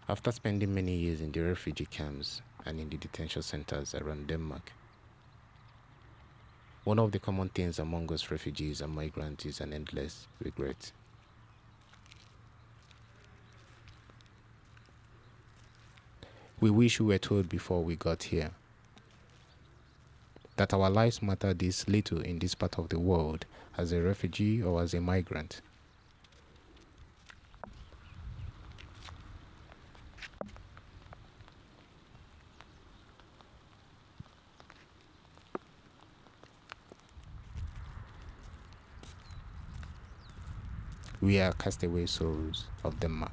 After spending many years in the refugee camps and in the detention centers around Denmark, one of the common things among us refugees and migrants is an endless regret. We wish we were told before we got here that our lives matter this little in this part of the world as a refugee or as a migrant. We are castaway souls of Denmark.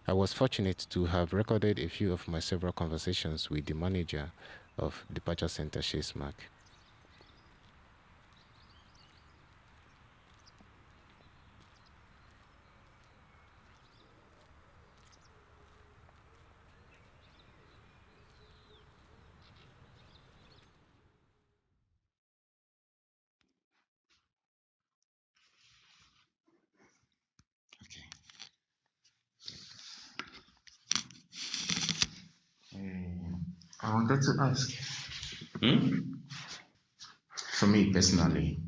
I was fortunate to have recorded a few of my several conversations with the manager of Detention Center Sjaelsmark. I wanted to ask, for me personally,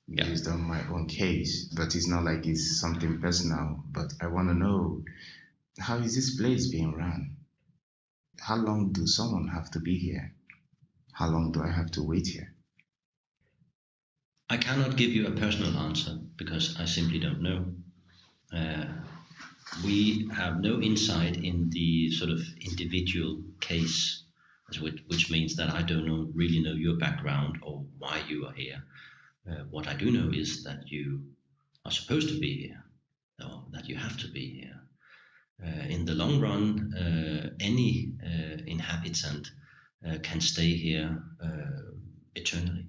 based on my own case, but it's not like it's something personal, but I want to know, how is this place being run? How long do someone have to be here? How long do I have to wait here? I cannot give you a personal answer because I simply don't know. We have no insight in the sort of individual case, which means that I don't really know your background or why you are here. What I do know is that you are supposed to be here, or that you have to be here. In the long run, any inhabitant can stay here eternally.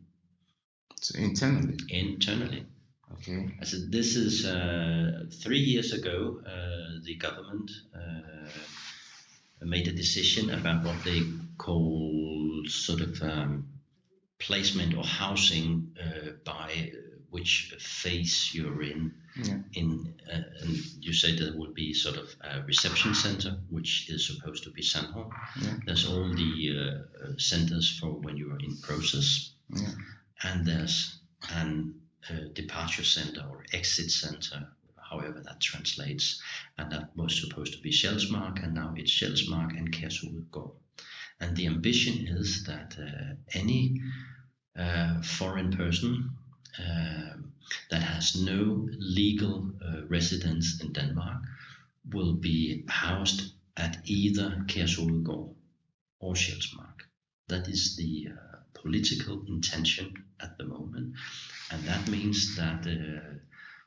So internally? Internally. Okay. I said this is 3 years ago. The government made a decision about what they call sort of placement or housing by which phase you're in. Yeah. And you say there would be sort of a reception center, which is supposed to be Sandholm. Yeah. There's all the centers for when you are in process. Yeah. And there's an departure center or exit center, however that translates, and that was supposed to be Sjaelsmark, and now it's Sjaelsmark and Kærshovedgård. And the ambition is that any foreign person that has no legal residence in Denmark will be housed at either Kærshovedgård or Sjaelsmark. That is the political intention at the moment, and that means that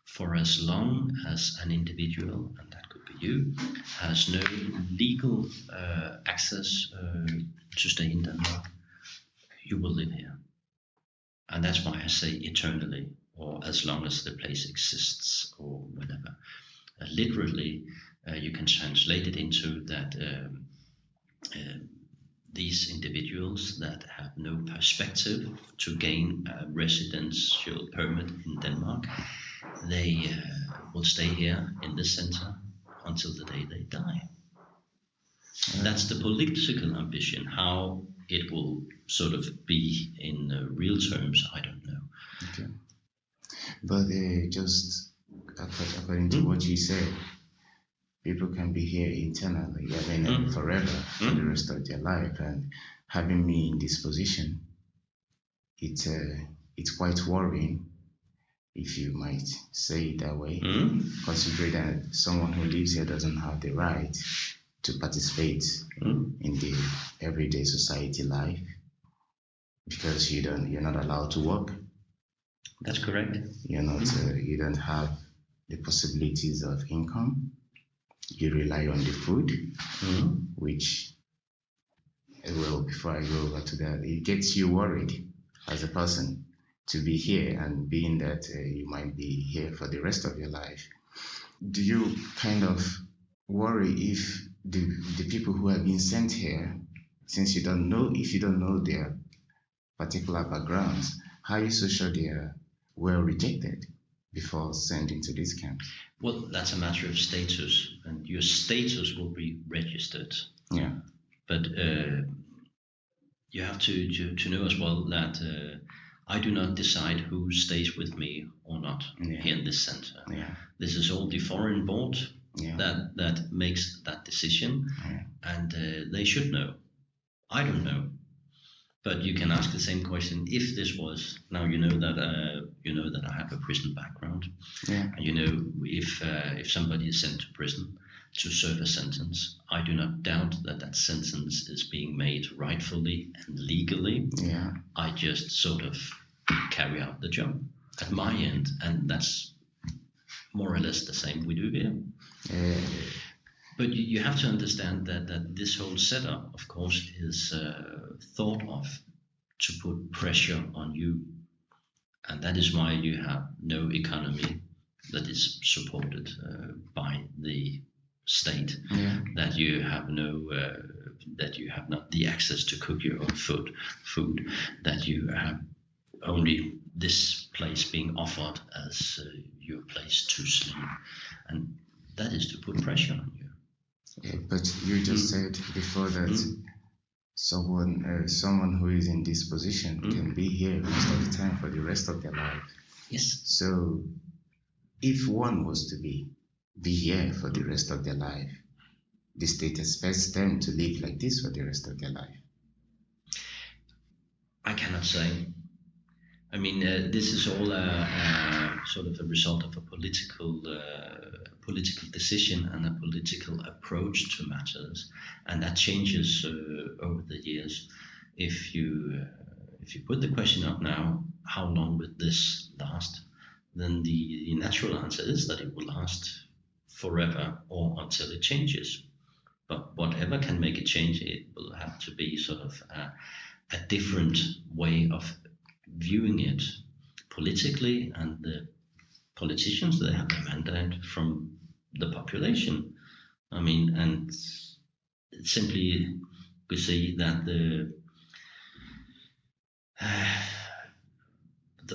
for as long as an individual, and that could be you, has no legal access to stay in Denmark, you will live here. And that's why I say eternally, or as long as the place exists, or whatever. Literally, you can translate it into that these individuals that have no perspective to gain a residential permit in Denmark, they will stay here in this center until the day they die. That's the political ambition. How it will sort of be in real terms, I don't know. Okay. But just according to what you said, people can be here internally, forever, for the rest of their life. And having me in this position, it's quite worrying, if you might say it that way, considering that someone who lives here doesn't have the right to participate in the everyday society life, because you're not allowed to work. That's correct. You're not. You don't have the possibilities of income. You rely on the food, which, well, before I go over to that, it gets you worried as a person to be here, and being that you might be here for the rest of your life. Do you kind of worry if the people who have been sent here, since if you don't know particular backgrounds, how are you so sure they are well rejected before sending to these camps? Well, that's a matter of status, and your status will be registered. Yeah. But you have to know as well that I do not decide who stays with me or not here in this center. Yeah. This is all the foreign board that makes that decision, and they should know. I don't know. But you can ask the same question if this was, now you know that I have a prison background. Yeah. And you know if somebody is sent to prison to serve a sentence, I do not doubt that sentence is being made rightfully and legally. Yeah. I just sort of carry out the job at my end, and that's more or less the same we do here. But you have to understand that this whole setup, of course, is thought of to put pressure on you. And that is why you have no economy that is supported by the state, that you have not the access to cook your own food, that you have only this place being offered as your place to sleep. And that is to put pressure on you. Yeah, but you just said before that someone who is in this position can be here most of the time for the rest of their life. Yes. So if one was to be here for the rest of their life, the state expects them to live like this for the rest of their life. I cannot say. I mean, this is all sort of a result of a political decision and a political approach to matters, and that changes over the years. If you put the question up now, how long will this last? Then the natural answer is that it will last forever or until it changes. But whatever can make it change, it will have to be sort of a different way of viewing it politically, and the politicians, they have a mandate from the population. I mean, and simply we see that the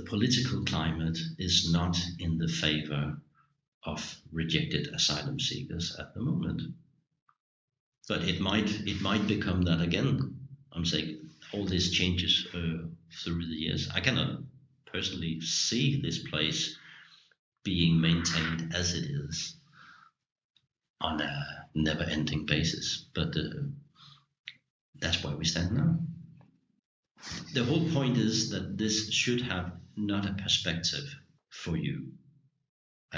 political climate is not in the favor of rejected asylum seekers at the moment. But it might become that again. I'm saying all these changes through the years. I cannot personally see this place being maintained as it is on a never-ending basis. But that's where we stand now. The whole point is that this should have not a perspective for you.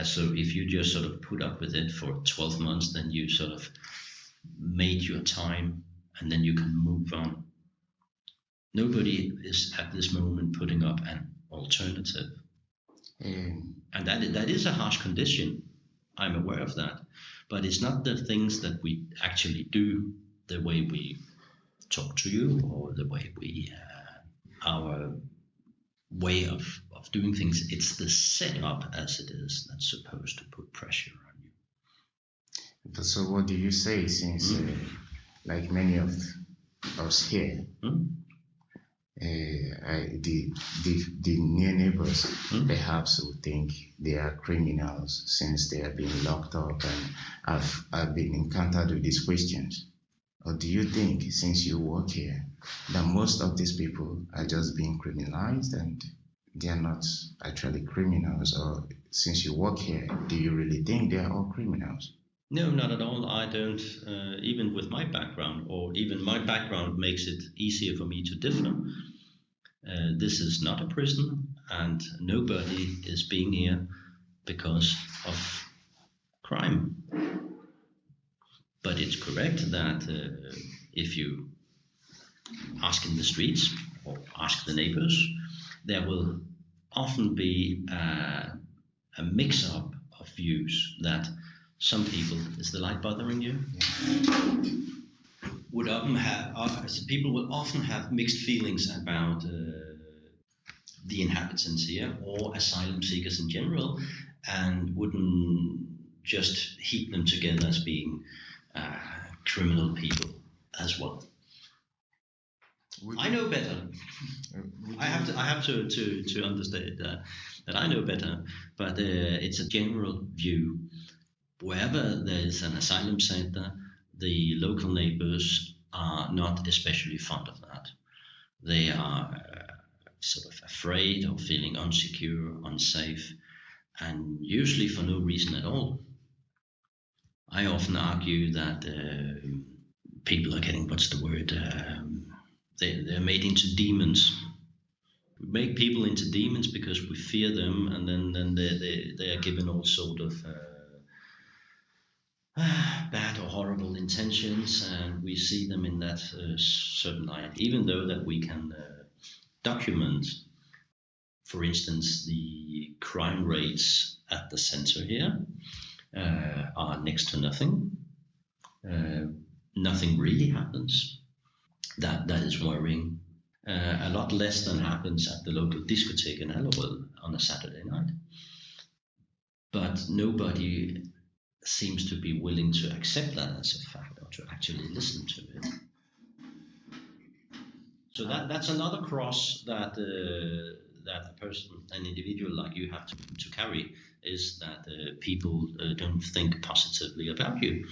So if you just sort of put up with it for 12 months, then you sort of made your time and then you can move on. Nobody is at this moment putting up an alternative. And that is a harsh condition. I'm aware of that. But it's not the things that we actually do, the way we talk to you, or the way we, our way of doing things. It's the setup as it is that's supposed to put pressure on you. But so what do you say, since like many of us here, the near neighbors perhaps would think they are criminals since they are being locked up, and I've been encountered with these questions. Or do you think, since you work here, that most of these people are just being criminalized and they are not actually criminals? Or since you work here, do you really think they are all criminals? No, not at all. I don't, even with my background, or even my background makes it easier for me to differ. This is not a prison, and nobody is being here because of crime. But it's correct that if you ask in the streets or ask the neighbors, there will often be a mix-up of views that some people, is the light bothering you? Would often have, people will often have mixed feelings about the inhabitants here or asylum seekers in general, and wouldn't just heap them together as being criminal people as well. I know better. I have to understand that I know better, but it's a general view. Wherever there is an asylum center, the local neighbors are not especially fond of that. They are sort of afraid or feeling insecure, unsafe, and usually for no reason at all. I often argue that people are getting, what's the word, they're made into demons. We make people into demons because we fear them, and then they are given all sort of bad or horrible intentions, and we see them in that certain light, even though that we can document, for instance, the crime rates at the center here are next to nothing. Nothing really happens. That is worrying. A lot less than happens at the local discotheque in Allerød on a Saturday night. But nobody seems to be willing to accept that as a fact or to actually listen to it. So that's another cross that a person, an individual like you have to carry, is that people don't think positively about you.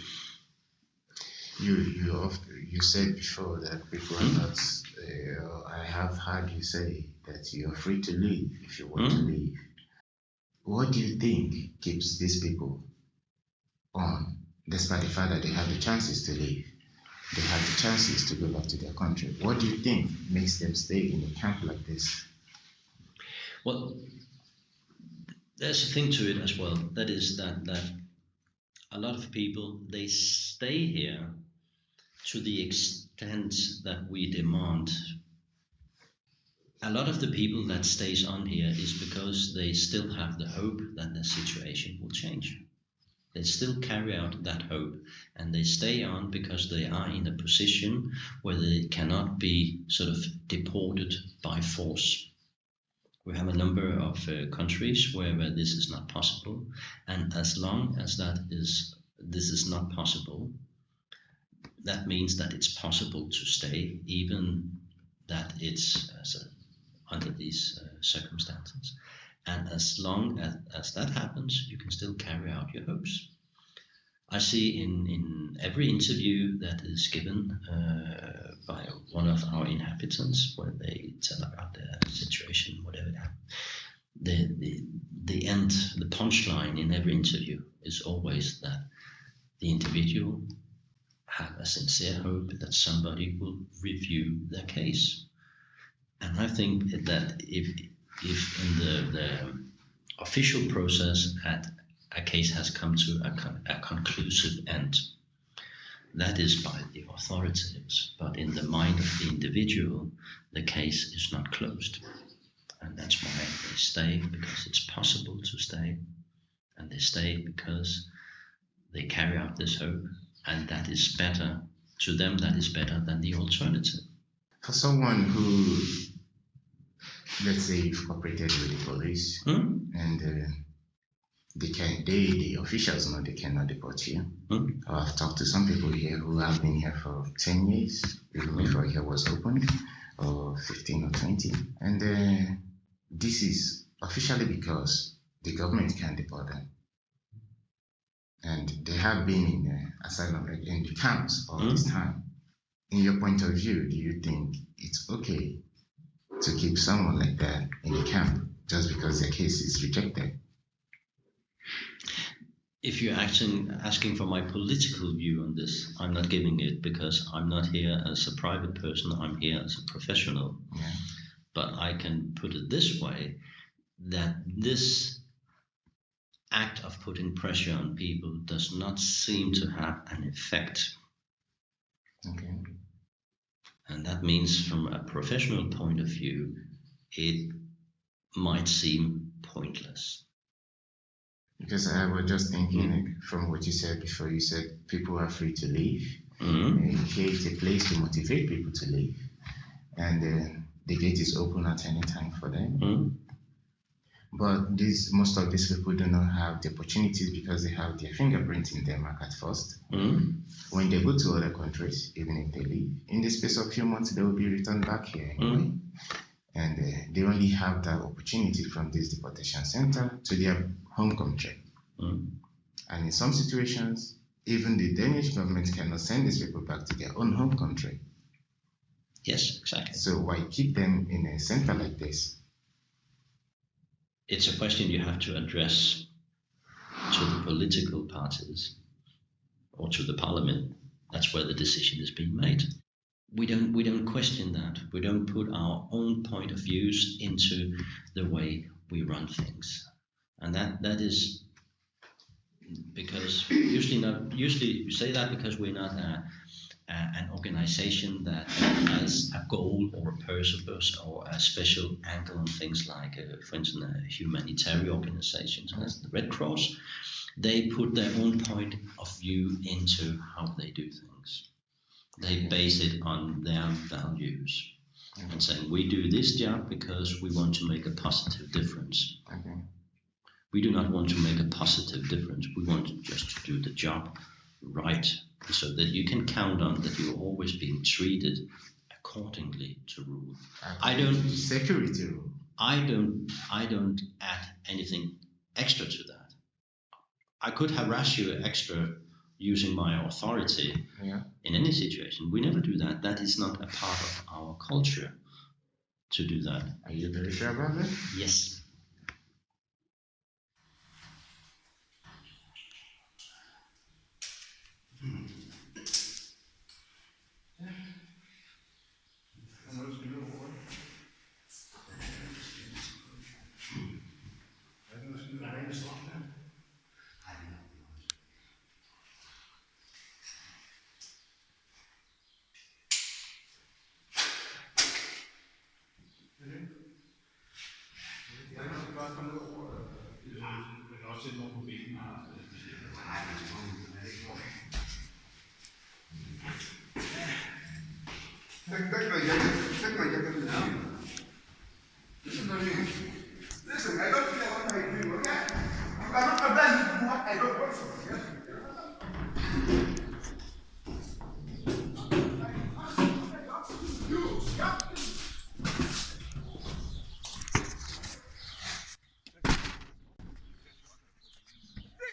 You said before that people are not. I have heard you say that you are free to leave if you want to leave. What do you think keeps these people on, despite the fact that they have the chances to leave? They have the chances to go back to their country. What do you think makes them stay in a camp like this? Well, there's a thing to it as well. That is that a lot of people, they stay here to the extent that we demand. A lot of the people that stays on here is because they still have the hope that their situation will change. They still carry out that hope, and they stay on because they are in a position where they cannot be sort of deported by force. We have a number of countries where this is not possible, and as long as this is not possible, that means that it's possible to stay, even that it's under these circumstances. And as long as that happens, you can still carry out your hopes. I see in every interview that is given by one of our inhabitants, where they tell about their situation, whatever it happened, the end, the punchline in every interview is always that the individual have a sincere hope that somebody will review their case. And I think that if in the official process a case has come to a conclusive end, that is by the authorities, but in the mind of the individual, the case is not closed. And that's why they stay, because it's possible to stay, and they stay because they carry out this hope, and that is better to them, that is better than the alternative. For someone who, let's say, you've cooperated with the police, and the officials know they cannot deport you. I've talked to some people here who have been here for 10 years, even before here was opened, or 15 or 20. And this is officially because the government can deport them. And they have been in asylum, in the camps all this time. In your point of view, do you think it's okay to keep someone like that in the camp just because their case is rejected? If you're asking for my political view on this, I'm not giving it, because I'm not here as a private person, I'm here as a professional. Yeah. But I can put it this way, that this act of putting pressure on people does not seem to have an effect. Okay. And that means, from a professional point of view, it might seem pointless. Because I was just thinking, from what you said before, you said people are free to leave. Here it's a place to motivate people to leave. And the gate is open at any time for them. But most of these people do not have the opportunities because they have their fingerprint in Denmark at first. When they go to other countries, even if they leave, in the space of a few months, they will be returned back here anyway. And they only have that opportunity from this deportation center to their home country. And in some situations, even the Danish government cannot send these people back to their own home country. Yes, exactly. So why keep them in a center like this? It's a question you have to address to the political parties or to the parliament. That's where the decision is being made. We don't question that. We don't put our own point of views into the way we run things, and that is because usually we say that because we're not an organization that has a goal or a purpose or a special angle on things like, for instance, humanitarian organizations as the Red Cross. They put their own point of view into how they do things. They base it on their values and saying, we do this job because we want to make a positive difference. We do not want to make a positive difference. We want just to do the job right, so that you can count on that you're always being treated accordingly to rule. Security rule. I don't add anything extra to that. I could harass you extra using my authority in any situation. We never do that. That is not a part of our culture to do that. Are you very sure about that? Yes. Listen, I don't care what I do, okay? I'm not abandoned what I don't want from you.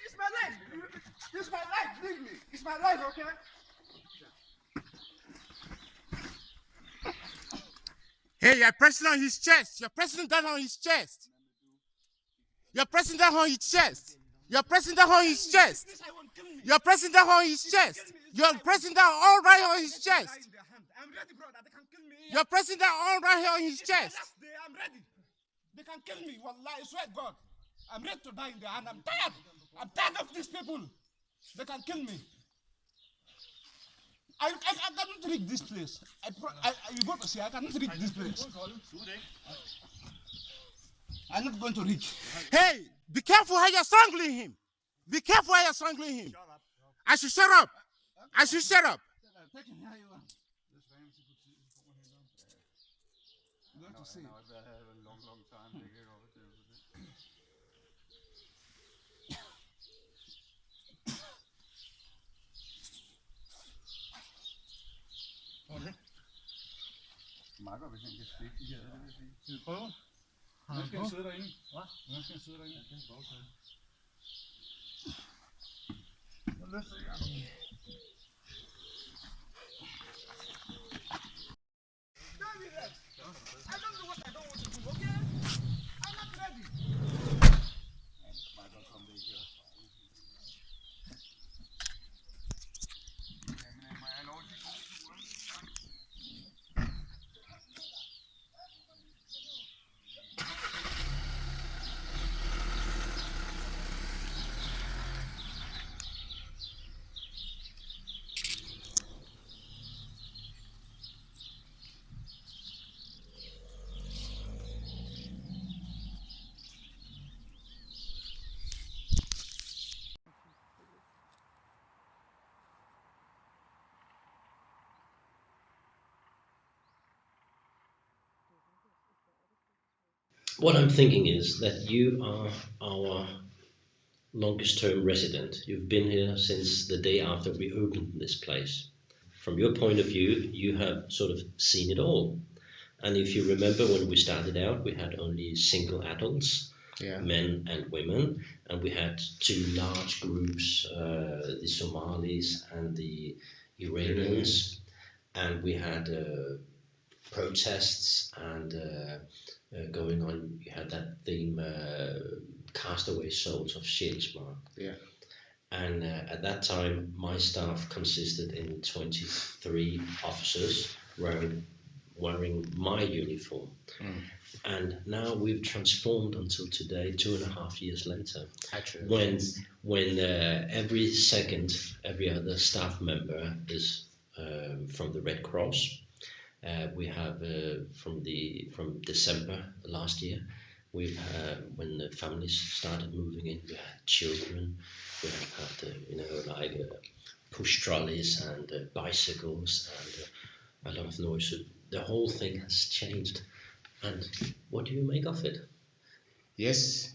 It's my life. It's my life. Leave me. It's my life, okay? Hey, you're pressing on his chest. You're pressing down on his chest. You're pressing down on his chest. You're pressing down on his chest. You're pressing down on his chest. You're pressing down all right on his chest. You're pressing down all right here on his chest. I'm ready. They can kill me. Wallah, I swear to God. I'm ready to die in there, and I'm tired. I'm tired of these people. They can kill me. I cannot reach this place. You got to see, I cannot reach this place. I'm not going to reach. Hey, be careful how you're strangling him. Be careful how you're strangling him. I should shut up. I should shut up. Going to see. Markus, hvis han kan stikke de her, det vil sige. Skal vi prøve? Hvordan skal han sidde derinde? Hvad? Hvordan skal han sidde derinde? Det er en bagtag. Nu løfter jeg. I don't know what I don't want to do, okay? I'm not ready. Markus, kom det ikke her. Jamen, må jeg have lov til at gå turen? What I'm thinking is that you are our longest term resident. You've been here since the day after we opened this place. From your point of view, you have sort of seen it all. And if you remember when we started out, we had only single adults, men and women, and we had two large groups, the Somalis and the Iranians, and we had protests and going on. You had that theme, Castaway Souls of Sjaelsmark. Yeah. And at that time, my staff consisted in 23 officers wearing my uniform. And now we've transformed until today, 2.5 years later, when every other staff member is from the Red Cross. We have from December last year, we've when the families started moving in, we had children, we have had push trolleys and bicycles and a lot of noise. So the whole thing has changed. And what do you make of it? Yes,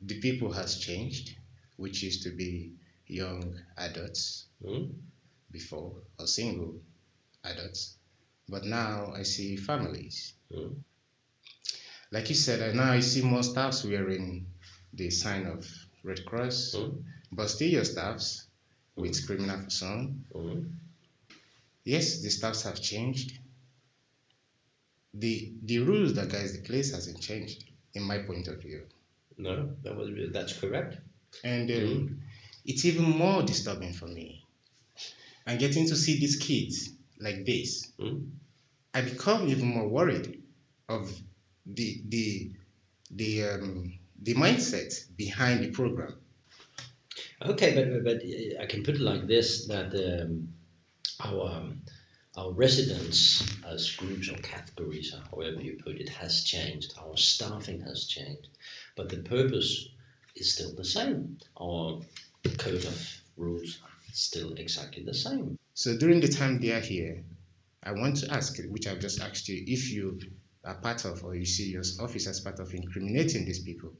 the people has changed, which used to be young adults before, or single adults, but now I see families. Like you said, now I see more staffs wearing the sign of Red Cross, but still your staffs with criminal for some. Yes, the staffs have changed. The rules that guides the place hasn't changed, in my point of view. No, that's correct. And it's even more disturbing for me. And getting to see these kids like this, I become even more worried of the mindset behind the program. Okay, but I can put it like this: that our residents as groups or categories, or however you put it, has changed. Our staffing has changed, but the purpose is still the same. Our code of rules is still exactly the same. So during the time they are here, I want to ask, which I've just asked you, if you are part of, or you see your office as part of incriminating these people,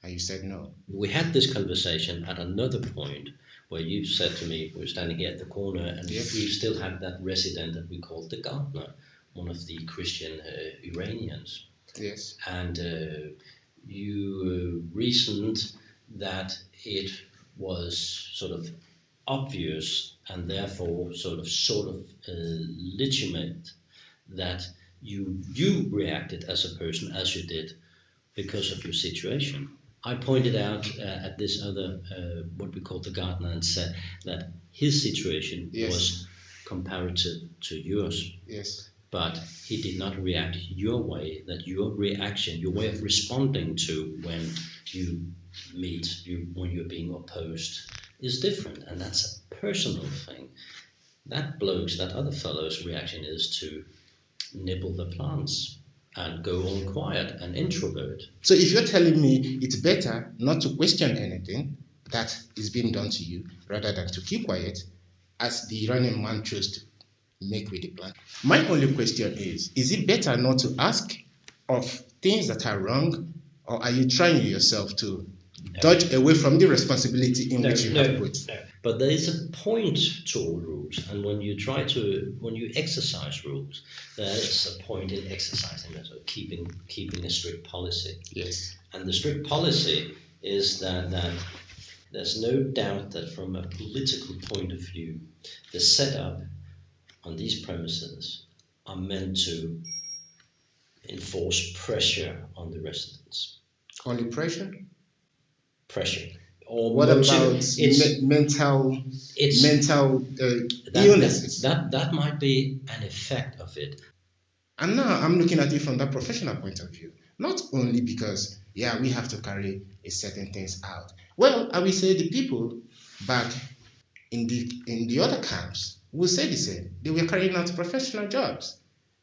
and you said no. We had this conversation at another point where you said to me, we're standing here at the corner, and we still have that resident that we called the gardener, one of the Christian Iranians. Yes. And you reasoned that it was sort of obvious and therefore sort of legitimate that you reacted as a person as you did because of your situation. I pointed out at this other, what we call the gardener, and said that his situation was comparative to yours. Yes. But he did not react your way, that your reaction, your way of responding to when you meet, when you're being opposed, is different. And that's a personal thing. That other fellow's reaction is to nibble the plants and go on quiet and introvert. So if you're telling me it's better not to question anything that is being done to you rather than to keep quiet, as the Iranian man chose to make with the plant. My only question is it better not to ask of things that are wrong, or are you trying yourself to dodge away from the responsibility in which you have put? No. But there is a point to all rules, and when you exercise rules, there is a point in exercising them, so keeping a strict policy. Yes. And the strict policy is that there's no doubt that from a political point of view, the setup on these premises are meant to enforce pressure on the residents. Only pressure? Pressure. Or what about mental illnesses? That might be an effect of it. And now I'm looking at it from that professional point of view. Not only because, we have to carry a certain things out. Well, I will say the people back in the other camps will say the same. They were carrying out professional jobs.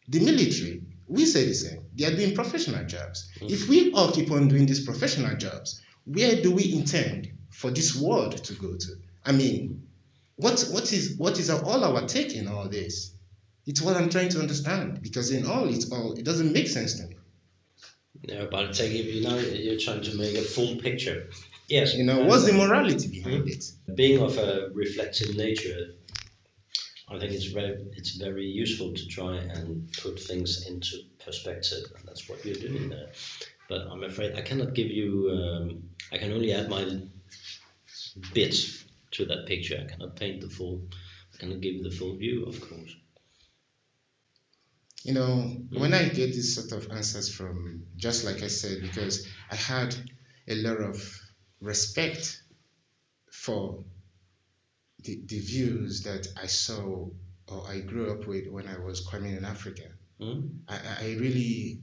The military, we say the same. They are doing professional jobs. If we all keep on doing these professional jobs, where do we intend for this world to go to? I mean, what is all our take in all this? It's what I'm trying to understand, because in all, it doesn't make sense to me. No, but I take it, you're trying to make a full picture. Yes. What's the morality behind it? Being of a reflective nature, I think it's very useful to try and put things into perspective, and that's what you're doing there. But I'm afraid I cannot give you. I can only add my bit to that picture. I cannot paint the full. I cannot give you the full view, of course. When I get these sort of answers from, just like I said, because I had a lot of respect for the views that I saw or I grew up with when I was coming in Africa. I really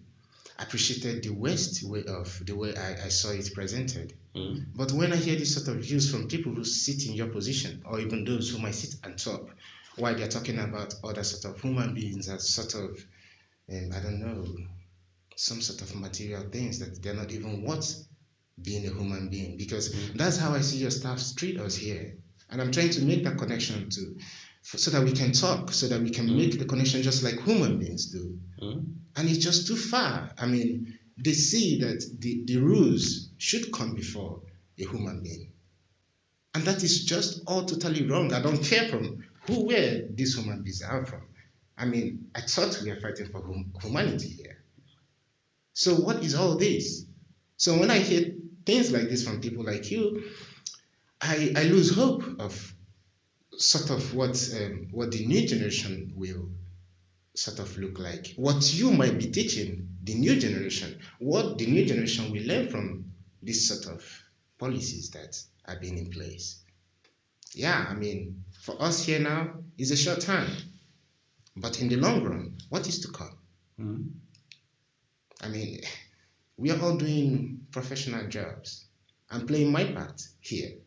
appreciated the West way of the way I saw it presented. But when I hear these sort of views from people who sit in your position, or even those who might sit and talk, while they're talking about other sort of human beings as sort of, I don't know, some sort of material things that they're not even worth being a human being, because that's how I see your staff treat us here. And I'm trying to make that connection so that we can talk, so that we can make the connection just like human beings do. And it's just too far. I mean, they see that the rules should come before a human being. And that is just all totally wrong. I don't care from where these human beings are from. I mean, I thought we are fighting for humanity here. So what is all this? So when I hear things like this from people like you, I lose hope of sort of what the new generation will sort of look like. What you might be teaching the new generation, what the new generation will learn from these sort of policies that are being in place. Yeah, I mean, for us here now, it's a short time. But in the long run, what is to come? I mean, we are all doing professional jobs. I'm playing my part here.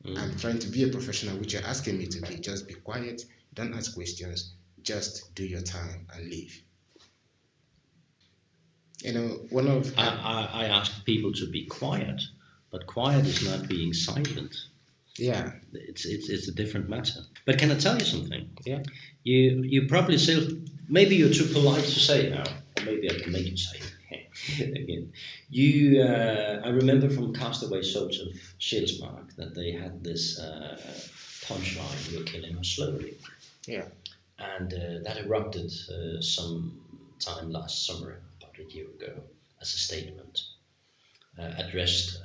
I'm trying to be a professional, which you're asking me to be. Just be quiet, don't ask questions, just do your time and leave. I ask people to be quiet, but quiet is not being silent. Yeah, it's a different matter. But can I tell you something? Yeah. You probably still, maybe you're too polite to say it now, or maybe I can make you say it again. I remember from Castaway Souls of Sjaelsmark that they had this punchline: "You're killing us slowly." Yeah. And that erupted sometime last summer, about a year ago, as a statement addressed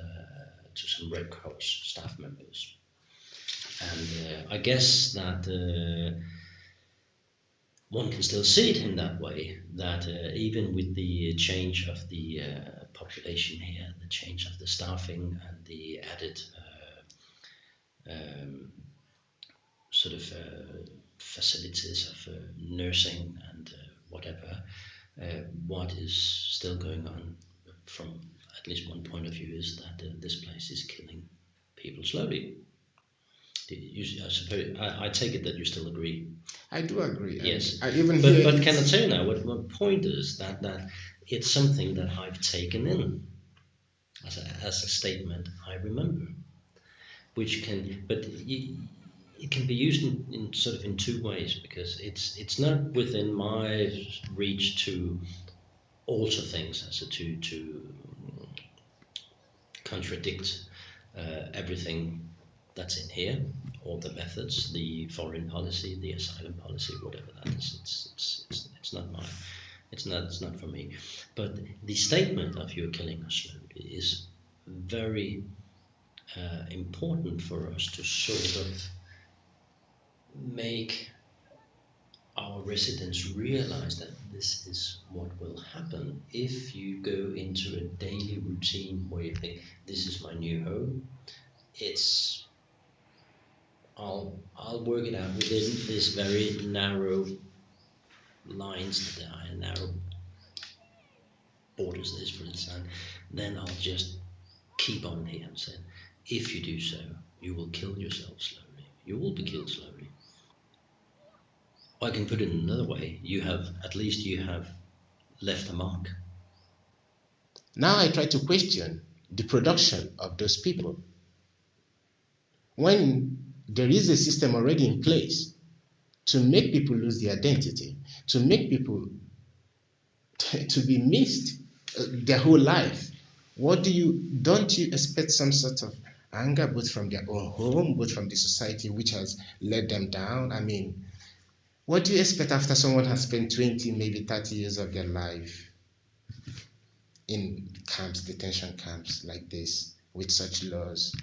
to some Red Cross staff members. And I guess that one can still see it in that way, that even with the change of the population here, the change of the staffing and the added facilities of nursing and whatever, what is still going on from at least one point of view is that this place is killing people slowly. I take it that you still agree. I do agree. Yes. I even but can I tell you now, what my point is that it's something that I've taken in as a statement I remember, which can, but it can be used in two ways, because it's not within my reach to alter things, as to contradict everything that's in here, all the methods, the foreign policy, the asylum policy, whatever that is. It's not mine. It's not for me. But the statement of "you're killing us slowly" is very important for us to sort of make our residents realize that this is what will happen if you go into a daily routine where you think, this is my new home. I'll work it out within this very narrow lines, narrow borders this, for instance. Then I'll just keep on here and say, if you do so, you will kill yourself slowly. You will be killed slowly. I can put it in another way. You have left a mark. Now I try to question the production of those people. When there is a system already in place to make people lose their identity, to make people to be missed their whole life. Don't you expect some sort of anger, both from their own home, both from the society which has let them down? I mean, what do you expect after someone has spent 20, maybe 30 years of their life in camps, detention camps like this, with such laws?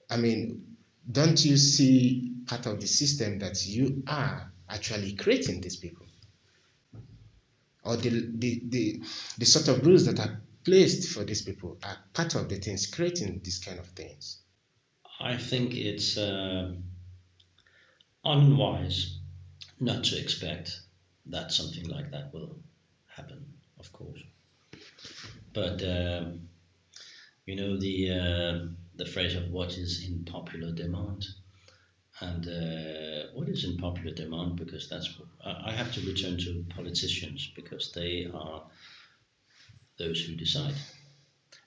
I mean, don't you see part of the system that you are actually creating these people? Or the sort of rules that are placed for these people are part of the things creating these kind of things? I think it's unwise not to expect that something like that will happen, of course. But you know, the phrase of what is in popular demand, and what is in popular demand, because that's I have to return to politicians, because they are those who decide,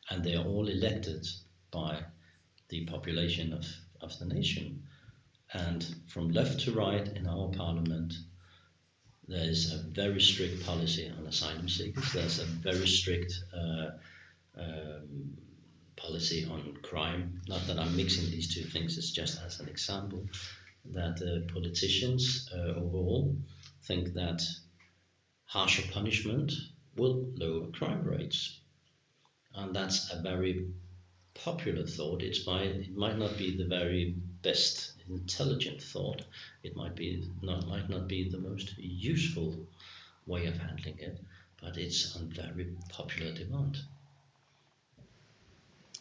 and they are all elected by the population of the nation. And from left to right in our parliament, there is a very strict policy on asylum seekers. There's a very strict policy on crime. Not that I'm mixing these two things, it's just as an example that politicians overall think that harsher punishment will lower crime rates. And that's a very popular thought. It might not be the very best intelligent thought. It might not be the most useful way of handling it, but it's a very popular demand.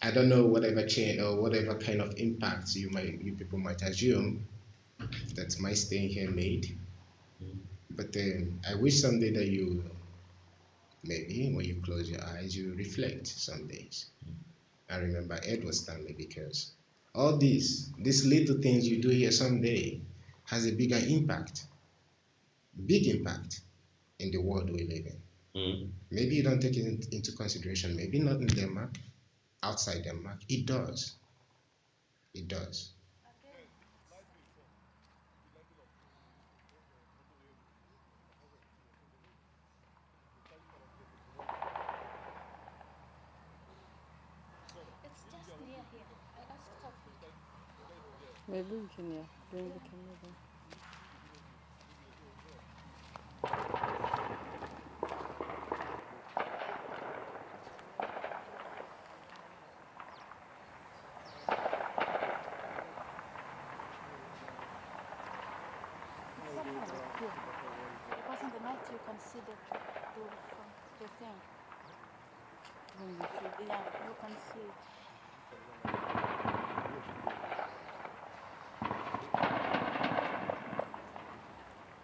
I don't know whatever change or whatever kind of impact you people might assume that my staying here made. But I wish someday that you, maybe when you close your eyes, you reflect some days. I remember Edward Stanley, because all these little things you do here someday has a big impact in the world we live in. Maybe you don't take it into consideration, maybe not in Denmark, outside Denmark. It does. Maybe we can, bring the camera down. Because in the night you can see the thing. Yeah, you can see it.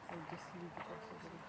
I'll just leave it also.